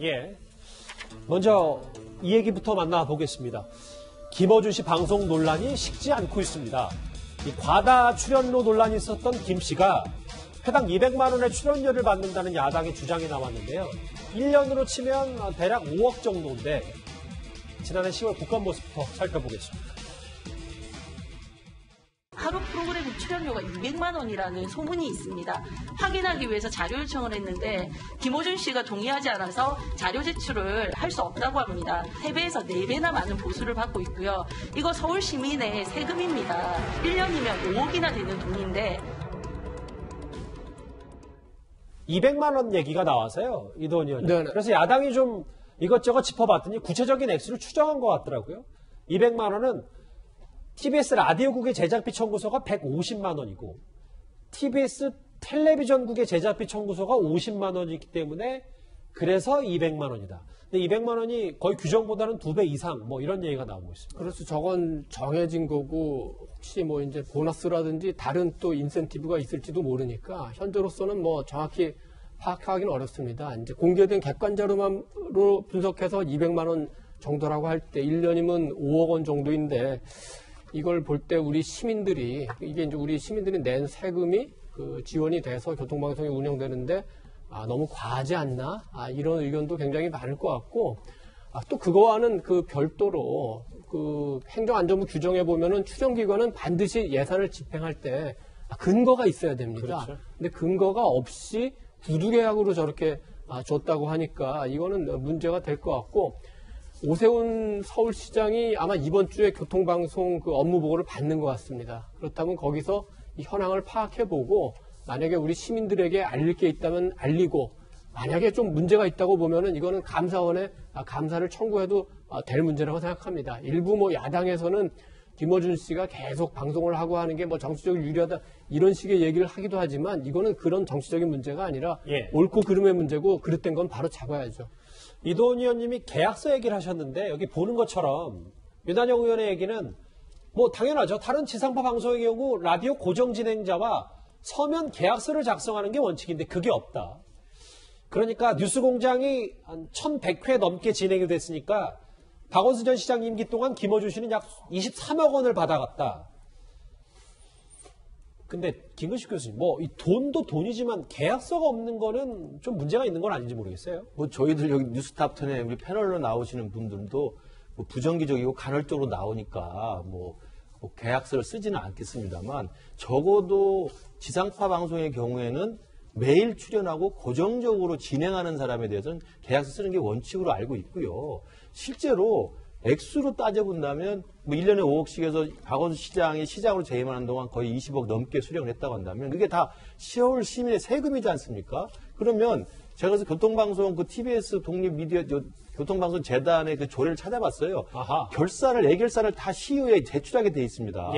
예. 먼저 이 얘기부터 만나보겠습니다. 김어준 씨 방송 논란이 식지 않고 있습니다. 이 과다 출연료 논란이 있었던 김 씨가 회당 200만 원의 출연료를 받는다는 야당의 주장이 나왔는데요. 1년으로 치면 대략 5억 정도인데 지난해 10월 국감 모습부터 살펴보겠습니다. 하루 프로그램 출연료가 200만 원이라는 소문이 있습니다. 확인하기 위해서 자료 요청을 했는데 김어준 씨가 동의하지 않아서 자료 제출을 할 수 없다고 합니다. 3배에서 4배나 많은 보수를 받고 있고요. 이거 서울 시민의 세금입니다. 1년이면 5억이나 되는 돈인데 200만 원 얘기가 나와서요. 이도원 의원님. 네네. 그래서 야당이 좀 이것저것 짚어봤더니 구체적인 액수를 추정한 것 같더라고요. 200만 원은 TBS 라디오국의 제작비 청구서가 150만 원이고 TBS 텔레비전국의 제작비 청구서가 50만 원이기 때문에 그래서 200만 원이다. 근데 200만 원이 거의 규정보다는 2배 이상 뭐 이런 얘기가 나오고 있습니다. 그래서 저건 정해진 거고 혹시 뭐 이제 보너스라든지 다른 또 인센티브가 있을지도 모르니까 현재로서는 뭐 정확히 파악하기는 어렵습니다. 이제 공개된 객관 자료만으로 분석해서 200만 원 정도라고 할 때 1년이면 5억 원 정도인데 이걸 볼 때 우리 시민들이 이게 이제 우리 시민들이 낸 세금이 그 지원이 돼서 교통방송이 운영되는데 너무 과하지 않나? 이런 의견도 굉장히 많을 것 같고 또 그거와는 그 별도로 그 행정안전부 규정에 보면은 추정기관은 반드시 예산을 집행할 때 근거가 있어야 됩니다. 그렇죠. 근데 근거가 없이 구두계약으로 저렇게 줬다고 하니까 이거는 문제가 될 것 같고 오세훈 서울시장이 아마 이번 주에 교통방송 그 업무 보고를 받는 것 같습니다. 그렇다면 거기서 이 현황을 파악해보고 만약에 우리 시민들에게 알릴 게 있다면 알리고 만약에 좀 문제가 있다고 보면은 이거는 감사원에 감사를 청구해도 될 문제라고 생각합니다. 일부 뭐 야당에서는 김어준 씨가 계속 방송을 하고 하는 게 뭐 정치적으로 유리하다 이런 식의 얘기를 하기도 하지만 이거는 그런 정치적인 문제가 아니라 옳고 그름의 문제고 그릇된 건 바로 잡아야죠. 이도원 의원님이 계약서 얘기를 하셨는데 여기 보는 것처럼 윤한영 의원의 얘기는 뭐 당연하죠. 다른 지상파 방송의 경우 라디오 고정 진행자와 서면 계약서를 작성하는 게 원칙인데 그게 없다. 그러니까 뉴스공장이 한 1100회 넘게 진행이 됐으니까 박원순 전 시장 임기 동안 김어준 씨는 약 23억 원을 받아갔다. 근데 김근식 교수님, 뭐 이 돈도 돈이지만 계약서가 없는 거는 좀 문제가 있는 건 아닌지 모르겠어요. 뭐 저희들 여기 뉴스탑10에 우리 패널로 나오시는 분들도 뭐 부정기적이고 간헐적으로 나오니까 뭐 계약서를 쓰지는 않겠습니다만 적어도 지상파 방송의 경우에는 매일 출연하고 고정적으로 진행하는 사람에 대해서는 계약서 쓰는 게 원칙으로 알고 있고요. 실제로 액수로 따져본다면 뭐 1년에 5억씩에서 박원순 시장이 시장으로 재임하는 동안 거의 20억 넘게 수령을 했다고 한다면 그게 다 서울 시민의 세금이지 않습니까? 그러면 제가 그래서 교통방송 그 TBS 독립미디어 교통방송 재단의 그 조례를 찾아봤어요. 아하. 예결사를 다 시의회에 제출하게 돼 있습니다.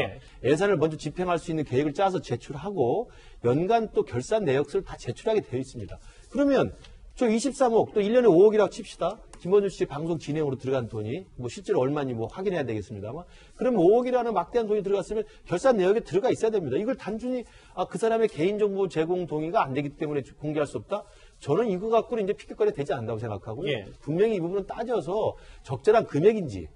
예산을 먼저 집행할 수 있는 계획을 짜서 제출하고 연간 또 결산 내역서를 다 제출하게 되어 있습니다. 그러면 저 23억 또 1년에 5억이라고 칩시다. 김어준 씨 방송 진행으로 들어간 돈이 뭐 실제로 얼마인지 뭐 확인해야 되겠습니다만 그러면 5억이라는 막대한 돈이 들어갔으면 결산 내역에 들어가 있어야 됩니다. 이걸 단순히 그 사람의 개인정보 제공 동의가 안 되기 때문에 공개할 수 없다? 저는 이거 갖고는 이제 피켓거리 되지 않는다고 생각하고요. 분명히 이 부분은 따져서 적절한 금액인지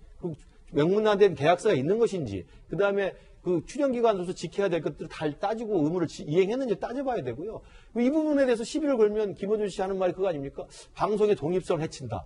명문화된 계약서가 있는 것인지 그다음에 그 출연기관으로서 지켜야 될 것들을 다 따지고 의무를 이행했는지 따져봐야 되고요. 이 부분에 대해서 시비를 걸면 김어준 씨 하는 말이 그거 아닙니까? 방송의 독립성을 해친다.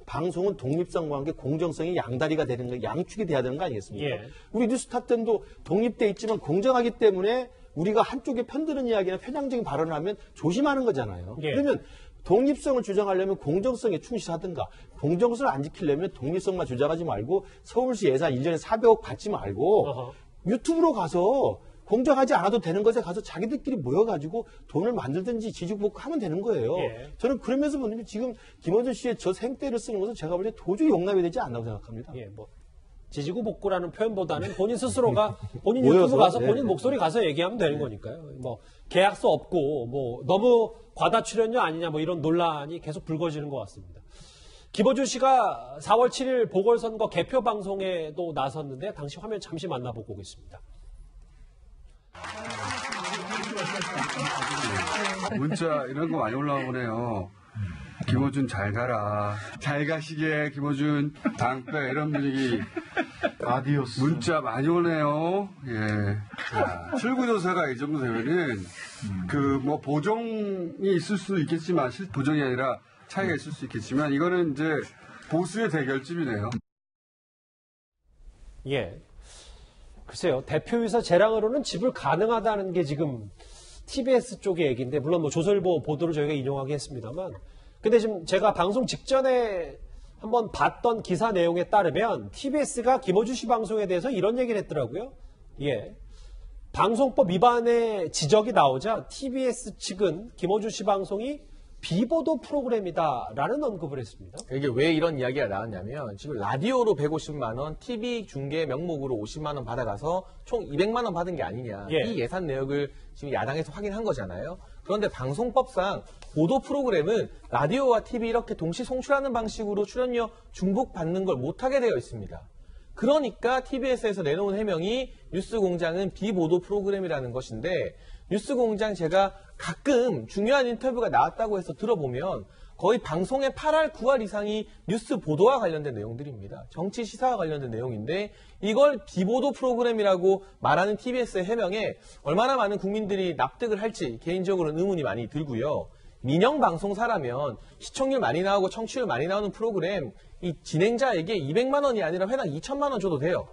방송은 독립성과 함께 공정성이 양다리가 되는 거, 양축이 돼야 되는 거 아니겠습니까? 우리 뉴스탑10도 독립돼 있지만 공정하기 때문에 우리가 한쪽에 편드는 이야기나 편향적인 발언을 하면 조심하는 거잖아요. 그러면 독립성을 주장하려면 공정성에 충실하든가 공정성을 안 지키려면 독립성만 주장하지 말고 서울시 예산 1년에 400억 받지 말고 유튜브로 가서 공정하지 않아도 되는 것에 가서 자기들끼리 모여가지고 돈을 만들든지 지지고 하면 되는 거예요. 저는 그러면서 보면 지금 김어준 씨의 저 생떼를 쓰는 것은 제가 볼 때 도저히 용납이 되지 않다고 생각합니다. 뭐 지지고 복구라는 표현보다는 본인 스스로가 본인 유튜브 가서 본인 목소리 가서 얘기하면 되는 거니까요. 뭐 계약서 없고 뭐 너무 과다 출연료 아니냐 뭐 이런 논란이 계속 불거지는 것 같습니다. 김어준 씨가 4월 7일 보궐선거 개표 방송에도 나섰는데 당시 화면 잠시 만나보고 오겠습니다. 문자 이런 거 많이 올라오네요. 김어준 잘 가라. 잘 가시게 김어준 당빼 이런 분위기. 아디오스. 문자 많이 오네요. 예. 자, 출구조사가 이 정도 되면은 뭐 보정이 있을 수도 있겠지만 보정이 아니라 차이가 있을 수 있겠지만 이거는 이제 보수의 대결집이네요. 예. 글쎄요. 대표이사 재량으로는 지불 가능하다는 게 지금 TBS 쪽의 얘기인데, 물론 뭐 조선일보 보도를 저희가 인용하긴 했습니다만, 근데 지금 제가 방송 직전에 한번 봤던 기사 내용에 따르면 TBS가 김어준 씨 방송에 대해서 이런 얘기를 했더라고요. 예. 방송법 위반의 지적이 나오자 TBS 측은 김어준 씨 방송이 비보도 프로그램이다라는 언급을 했습니다. 이게 왜 이런 이야기가 나왔냐면 지금 라디오로 150만 원, TV 중계 명목으로 50만 원 받아가서 총 200만 원 받은 게 아니냐. 예. 이 예산 내역을 지금 야당에서 확인한 거잖아요. 그런데 방송법상 보도 프로그램은 라디오와 TV 이렇게 동시 송출하는 방식으로 출연료 중복받는 걸 못하게 되어 있습니다. 그러니까 TBS에서 내놓은 해명이 뉴스공장은 비보도 프로그램이라는 것인데, 뉴스공장 제가 가끔 중요한 인터뷰가 나왔다고 해서 들어보면 거의 방송의 8할, 9할 이상이 뉴스 보도와 관련된 내용들입니다. 정치 시사와 관련된 내용인데 이걸 비보도 프로그램이라고 말하는 TBS의 해명에 얼마나 많은 국민들이 납득을 할지 개인적으로는 의문이 많이 들고요. 민영 방송사라면 시청률 많이 나오고 청취율 많이 나오는 프로그램 이 진행자에게 200만 원이 아니라 회당 2천만 원 줘도 돼요.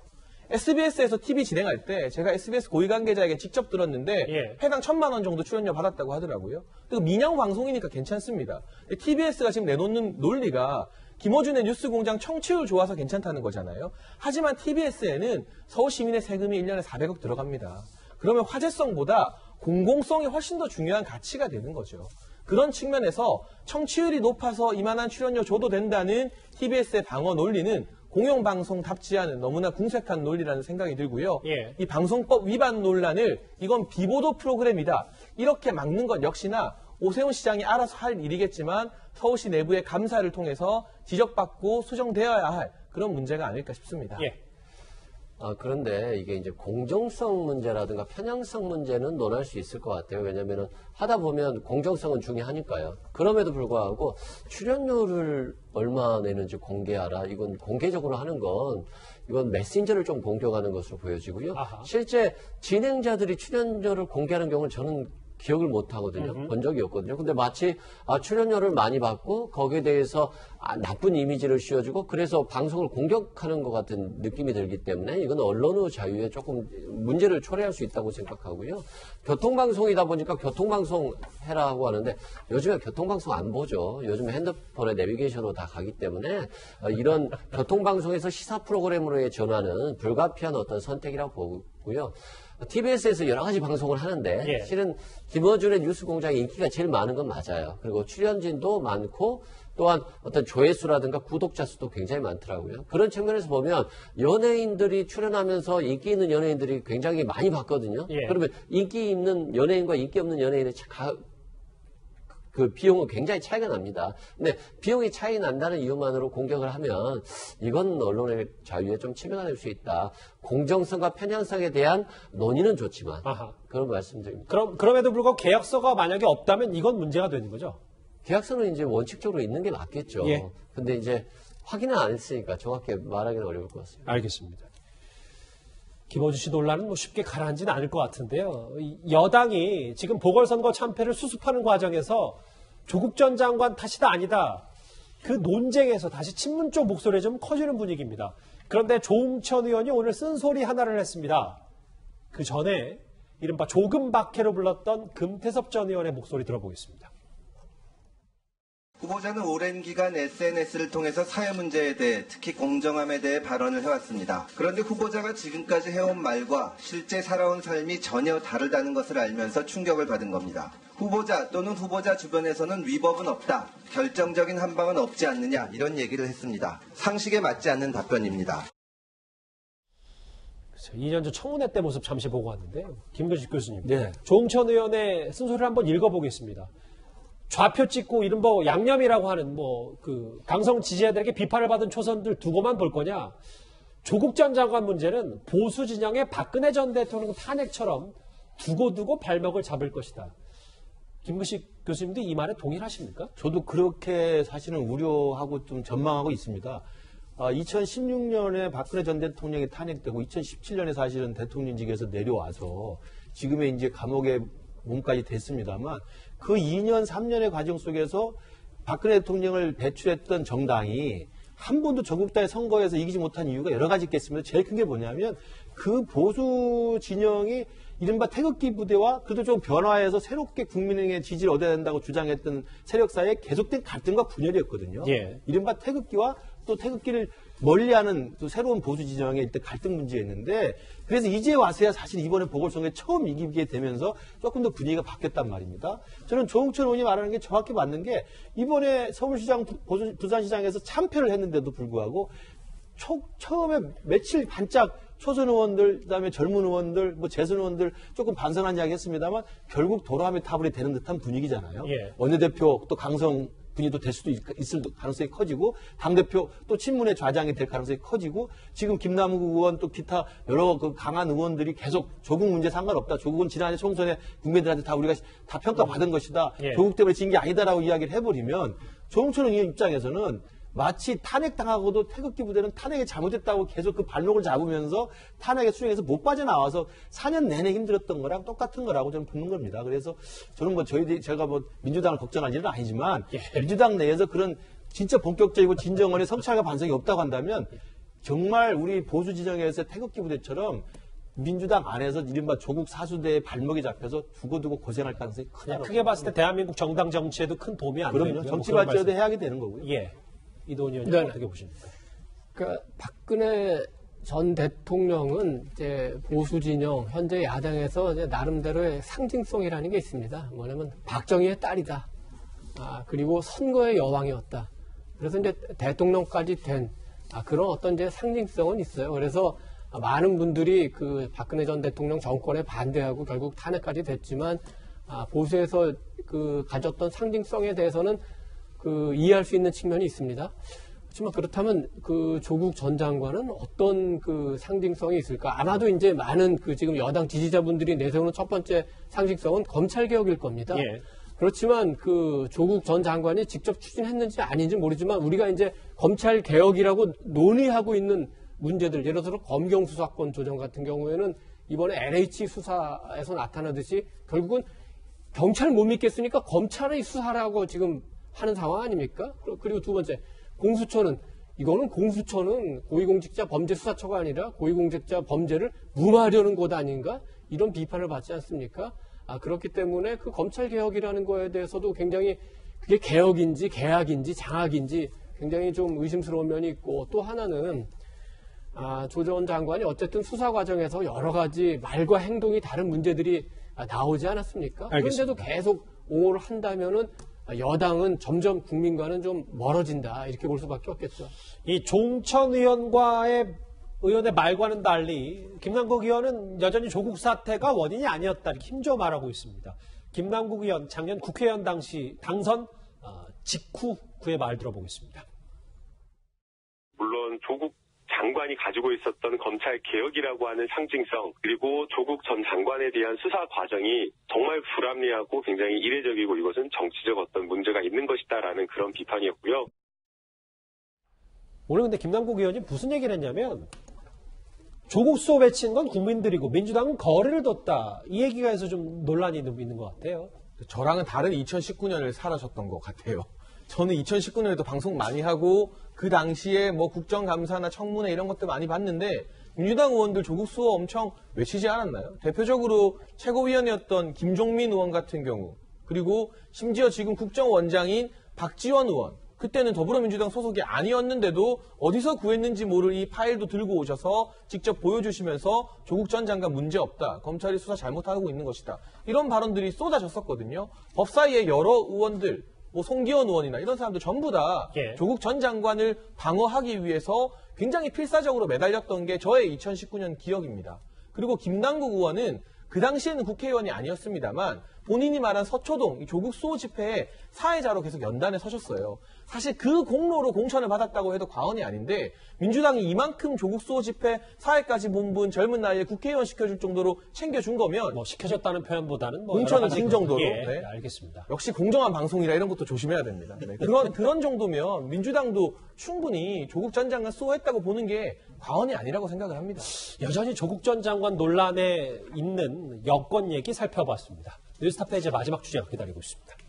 SBS에서 TV 진행할 때 제가 SBS 고위 관계자에게 직접 들었는데 예. 회당 1,000만 원 정도 출연료 받았다고 하더라고요. 그리고 민영 방송이니까 괜찮습니다. TBS가 지금 내놓는 논리가 김어준의 뉴스공장 청취율 좋아서 괜찮다는 거잖아요. 하지만 TBS에는 서울 시민의 세금이 1년에 400억 들어갑니다. 그러면 화제성보다 공공성이 훨씬 더 중요한 가치가 되는 거죠. 그런 측면에서 청취율이 높아서 이만한 출연료 줘도 된다는 TBS의 방어 논리는 공영방송답지 않은 너무나 궁색한 논리라는 생각이 들고요. 예. 이 방송법 위반 논란을 이건 비보도 프로그램이다. 이렇게 막는 것 역시나 오세훈 시장이 알아서 할 일이겠지만 서울시 내부의 감사를 통해서 지적받고 수정되어야 할 그런 문제가 아닐까 싶습니다. 예. 그런데 이게 이제 공정성 문제라든가 편향성 문제는 논할 수 있을 것 같아요. 왜냐면은 하다 보면 공정성은 중요하니까요. 그럼에도 불구하고 출연료를 얼마 내는지 공개하라. 이건 공개적으로 하는 건 이건 메신저를 좀 공격하는 것으로 보여지고요. 아하. 실제 진행자들이 출연료를 공개하는 경우는 저는 기억을 못 하거든요. 본 적이 없거든요. 근데 마치 출연료를 많이 받고 거기에 대해서 나쁜 이미지를 씌워주고 그래서 방송을 공격하는 것 같은 느낌이 들기 때문에 이건 언론의 자유에 조금 문제를 초래할 수 있다고 생각하고요. 교통방송이다 보니까 교통방송 해라고 하는데 요즘에 교통방송 안 보죠. 요즘 핸드폰에 내비게이션으로 다 가기 때문에 이런 교통방송에서 시사 프로그램으로의 전환은 불가피한 어떤 선택이라고 보고요. TBS에서 여러 가지 방송을 하는데 예. 실은 김어준의 뉴스공장의 인기가 제일 많은 건 맞아요. 그리고 출연진도 많고 또한 어떤 조회수라든가 구독자 수도 굉장히 많더라고요. 그런 측면에서 보면 연예인들이 출연하면서 인기 있는 연예인들이 굉장히 많이 봤거든요. 예. 그러면 인기 있는 연예인과 인기 없는 연예인의 그 비용은 굉장히 차이가 납니다. 근데 비용이 차이 난다는 이유만으로 공격을 하면 이건 언론의 자유에 좀 침해가 될 수 있다. 공정성과 편향성에 대한 논의는 좋지만 아하. 그런 말씀드립니다. 그럼에도 불구하고 계약서가 만약에 없다면 이건 문제가 되는 거죠. 계약서는 이제 원칙적으로 있는 게 맞겠죠. 예. 근데 이제 확인을 안 했으니까 정확히 말하기는 어려울 것 같습니다. 알겠습니다. 김어준 씨 논란은 뭐 쉽게 가라앉지는 않을 것 같은데요. 여당이 지금 보궐선거 참패를 수습하는 과정에서 조국 전 장관 탓이다 아니다. 그 논쟁에서 다시 친문 쪽 목소리가 좀 커지는 분위기입니다. 그런데 조응천 의원이 오늘 쓴소리 하나를 했습니다. 그 전에 이른바 조금박해로 불렀던 금태섭 전 의원의 목소리 들어보겠습니다. 후보자는 오랜 기간 SNS를 통해서 사회 문제에 대해 특히 공정함에 대해 발언을 해왔습니다. 그런데 후보자가 지금까지 해온 말과 실제 살아온 삶이 전혀 다르다는 것을 알면서 충격을 받은 겁니다. 후보자 또는 후보자 주변에서는 위법은 없다. 결정적인 한방은 없지 않느냐 이런 얘기를 했습니다. 상식에 맞지 않는 답변입니다. 2년 전 청문회 때 모습 잠시 보고 왔는데요. 김근식 교수님. 네. 조응천 의원의 쓴소리를 한번 읽어보겠습니다. 좌표 찍고 이른바 양념이라고 하는 그 강성 지지자들에게 비판을 받은 초선들 두고만 볼 거냐. 조국 전 장관 문제는 보수 진영의 박근혜 전 대통령 탄핵처럼 두고두고 발목을 잡을 것이다. 김부식 교수님도 이 말에 동의하십니까? 저도 그렇게 사실은 우려하고 좀 전망하고 있습니다. 2016년에 박근혜 전 대통령이 탄핵되고 2017년에 사실은 대통령직에서 내려와서 지금의 이제 감옥에 몸까지 됐습니다만 그 2년, 3년의 과정 속에서 박근혜 대통령을 배출했던 정당이 한 번도 전국단위 선거에서 이기지 못한 이유가 여러 가지 있겠습니다. 제일 큰 게 뭐냐면 그 보수 진영이 이른바 태극기 부대와 그래도 좀 변화해서 새롭게 국민의 지지를 얻어야 된다고 주장했던 세력 사이에 계속된 갈등과 분열이었거든요. 예. 이른바 태극기와 또 태극기를 멀리하는 또 새로운 보수 진영의 이때 갈등 문제였는데 그래서 이제 와서야 사실 이번에 보궐선거에 처음 이기게 되면서 조금 더 분위기가 바뀌었단 말입니다. 저는 조홍천 의원이 말하는 게 정확히 맞는 게 이번에 서울시장, 부산시장에서 참패를 했는데도 불구하고 처음에 며칠 반짝 초선 의원들, 그다음에 젊은 의원들, 뭐 재선 의원들 조금 반성한 이야기 했습니다만 결국 도로함의 타불이 되는 듯한 분위기잖아요. 예. 원내대표 또 강성 분이 또 될 수도 있을 가능성이 커지고 당대표 또 친문의 좌장이 될 가능성이 커지고 지금 김남국 의원 또 기타 여러 그 강한 의원들이 계속 조국 문제 상관없다. 조국은 지난해 총선에 국민들한테 다 우리가 다 평가받은 것이다. 예. 조국 때문에 진 게 아니다라고 이야기를 해버리면 조홍천 의원 입장에서는 마치 탄핵당하고도 태극기 부대는 탄핵이 잘못됐다고 계속 그 발목을 잡으면서 탄핵에 수용해서 못 빠져나와서 4년 내내 힘들었던 거랑 똑같은 거라고 저는 보는 겁니다. 그래서 저는 뭐 제가 뭐 민주당을 걱정할 일은 아니지만 민주당 내에서 그런 진짜 본격적이고 진정원의 성찰과 반성이 없다고 한다면 정말 우리 보수 진영에서 태극기 부대처럼 민주당 안에서 이른바 조국 사수대의 발목이 잡혀서 두고두고 고생할 가능성이 크다. 크게 봤을 때 대한민국 정당 정치에도 큰 도움이 안 되는 그럼요. 정치 발전도 해야게 되는 거고요. 예. 이도훈 의원님 네. 어떻게 보십니까? 그러니까 박근혜 전 대통령은 이제 보수 진영 현재 야당에서 이제 나름대로의 상징성이라는 게 있습니다. 뭐냐면 박정희의 딸이다. 그리고 선거의 여왕이었다. 그래서 이제 대통령까지 된 그런 어떤 이제 상징성은 있어요. 그래서 많은 분들이 그 박근혜 전 대통령 정권에 반대하고 결국 탄핵까지 됐지만 보수에서 그 가졌던 상징성에 대해서는 그 이해할 수 있는 측면이 있습니다. 그렇지만 그렇다면 그 조국 전 장관은 어떤 그 상징성이 있을까? 아마도 이제 많은 그 지금 여당 지지자분들이 내세우는 첫 번째 상징성은 검찰 개혁일 겁니다. 예. 그렇지만 그 조국 전 장관이 직접 추진했는지 아닌지 모르지만 우리가 이제 검찰 개혁이라고 논의하고 있는 문제들, 예를 들어서 검경 수사권 조정 같은 경우에는 이번에 LH 수사에서 나타나듯이 결국은 경찰 못 믿겠으니까 검찰의 수사라고 지금 하는 상황 아닙니까? 그리고 두 번째, 공수처는 고위공직자 범죄수사처가 아니라 고위공직자 범죄를 무마하려는 곳 아닌가? 이런 비판을 받지 않습니까? 그렇기 때문에 그 검찰개혁이라는 거에 대해서도 굉장히 그게 개혁인지 개학인지 장학인지 굉장히 좀 의심스러운 면이 있고 또 하나는 조 전 장관이 어쨌든 수사 과정에서 여러 가지 말과 행동이 다른 문제들이 나오지 않았습니까? 알겠습니다. 그런데도 계속 옹호를 한다면은 여당은 점점 국민과는 좀 멀어진다 이렇게 볼 수밖에 없겠죠. 이 종천 의원의 말과는 달리 김남국 의원은 여전히 조국 사태가 원인이 아니었다 이렇게 힘줘어 말하고 있습니다. 김남국 의원 작년 국회의원 당시 당선 직후 그의 말 들어보겠습니다. 물론 조국 장관이 가지고 있었던 검찰 개혁이라고 하는 상징성 그리고 조국 전 장관에 대한 수사 과정이 정말 불합리하고 굉장히 이례적이고 이것은 정치적 어떤 문제가 있는 것이다라는 그런 비판이었고요. 오늘 근데 김남국 의원이 무슨 얘기를 했냐면 조국 수호 외친 건 국민들이고 민주당은 거리를 뒀다. 이 얘기가 해서 좀 논란이 있는 것 같아요. 저랑은 다른 2019년을 살아셨던 것 같아요. 저는 2019년에도 방송 많이 하고 그 당시에 뭐 국정감사나 청문회 이런 것들 많이 봤는데 민주당 의원들 조국 수호 엄청 외치지 않았나요? 대표적으로 최고위원이었던 김종민 의원 같은 경우 그리고 심지어 지금 국정원장인 박지원 의원 그때는 더불어민주당 소속이 아니었는데도 어디서 구했는지 모를 이 파일도 들고 오셔서 직접 보여주시면서 조국 전 장관 문제없다. 검찰이 수사 잘못하고 있는 것이다. 이런 발언들이 쏟아졌었거든요. 법사위의 여러 의원들 뭐 송기현 의원이나 이런 사람들 전부 다 조국 전 장관을 방어하기 위해서 굉장히 필사적으로 매달렸던 게 저의 2019년 기억입니다. 그리고 김남국 의원은 그 당시에는 국회의원이 아니었습니다만 본인이 말한 서초동 이 조국 수호 집회에 사회자로 계속 연단에 서셨어요. 사실 그 공로로 공천을 받았다고 해도 과언이 아닌데 민주당이 이만큼 조국 수호 집회 사회까지 본분 젊은 나이에 국회의원 시켜줄 정도로 챙겨준 거면 뭐 시켜줬다는 표현보다는 뭐 공천은 준 정도로. 예, 네. 알겠습니다. 역시 공정한 방송이라 이런 것도 조심해야 됩니다. 네. 그런 정도면 민주당도 충분히 조국 전 장관 수호했다고 보는 게 과언이 아니라고 생각을 합니다. 여전히 조국 전 장관 논란에 있는 여권 얘기 살펴봤습니다. 뉴스타파 이제 마지막 주제가 기다리고 있습니다.